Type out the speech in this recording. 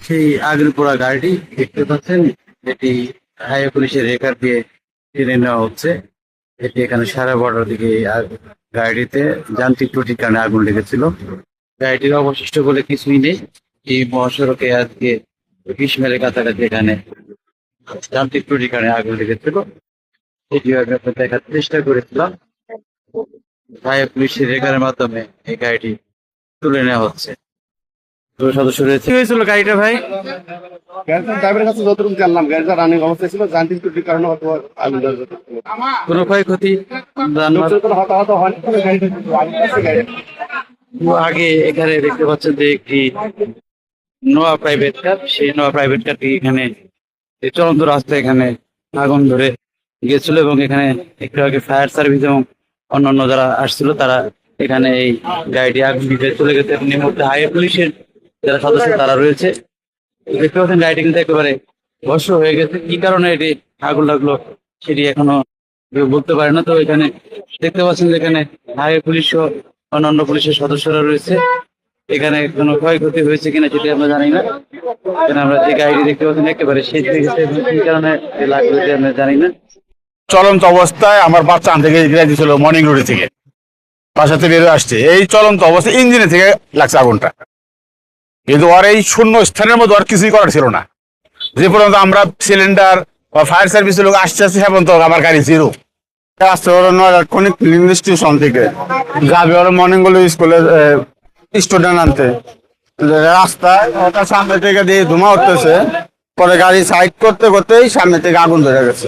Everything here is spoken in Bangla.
সেই আগুন পোড়া গাড়িটি দেখতে পাচ্ছেন, এটি হাইওয়ে পুলিশের রেকার দিয়ে টেনে নেওয়া হচ্ছে। এটি এখানে সাড়ে 12টার দিকে গাড়িটিতে যান্ত্রিক ত্রুটির কারণে আগুন লেগেছিল। গাড়িটির অবশিষ্ট বলে কিছুই নেই। এই মহাসড়কে আজকে 20 মাইলের কাছাকাছি এখানে যান্ত্রিক ত্রুটির কারণে আগুন লেগেছিল। এটিও আমি আপনার দেখার চেষ্টা করেছিলাম। হাইওয়ে পুলিশের রেকারের মাধ্যমে এই গাড়িটি তুলে নেওয়া হচ্ছে। সদস্য রয়েছে। কি হয়েছিল গাড়িটা ভাই? ড্রাইভারের কাছে যতটুকু জানলাম, গাড়িটা রানিং অবস্থায় ছিল, যান্ত্রিক ত্রুটির কারণে হয়তো আগুন ধরে যেত। কোনো ক্ষয়ক্ষতি লোকজন হতাহত হয়নি, তবে গাড়িটা আগুন লাগছে। গাড়িটা আগে এখানে দেখতে পাচ্ছেন যে একটি নোয়া প্রাইভেট কার, সেই নোয়া প্রাইভেট কারটি এখানে এই চলন্ত রাস্তায় এখানে আগুন ধরে গিয়েছিল এবং এখানে একটু আগে ফায়ার সার্ভিস এবং অন্যান্য যারা আসছিল তারা এখানে এই গাড়িটি আগুন দিতে চলে গেছে এবং এই মুহূর্তে হাইওয়ে পুলিশের যারা সদস্য তারা রয়েছে। দেখতে পাচ্ছেন গাড়িটি কিন্তু একেবারে ভস্ম হয়ে গেছে। কি কারণে এটি আগুন লাগলো সেটি এখনো কেউ বলতে পারে না। তো এখানে দেখতে পাচ্ছেন যে এখানে হাইওয়ে পুলিশ ও অন্যান্য পুলিশের সদস্যরা রয়েছে। এখানে কোনো ক্ষয়ক্ষতি হয়েছে কিনা সেটি আমরা জানি না। এখানে আমরা যে গাড়িটি দেখতে পাচ্ছেন একেবারে শেষ হয়ে গেছে, কি কারণে লাগলো সেটি আমরা জানি না। চলন্ত অবস্থায় আমার বাচ্চা আনতে গিয়েছিল মর্নিং রোডে থেকে, বাসাতে বেরোয় আসছে, এই চলন্ত অবস্থায় ইঞ্জিনে থেকে লাগছে আগুনটা। কিন্তু আর এই শূন্য স্থানের মধ্যে আর কিছুই করার ছিল না। যে পর্যন্ত আমরা সিলিন্ডার বা ফায়ার সার্ভিসের লোক আসছে সে পর্যন্ত আমার গাড়ি জিরো। আসতে ওরা কোনিক ফিলিং স্টেশন থেকে যাবে ওরা মর্নিংগুলো স্কুলে স্টুডেন্ট আনতে, রাস্তায় ওটা সামনে থেকে দিয়ে ধোঁয়া উঠতেছে, পরে গাড়ি সাইড করতে করতেই সামনে থেকে আগুন ধরে গেছে।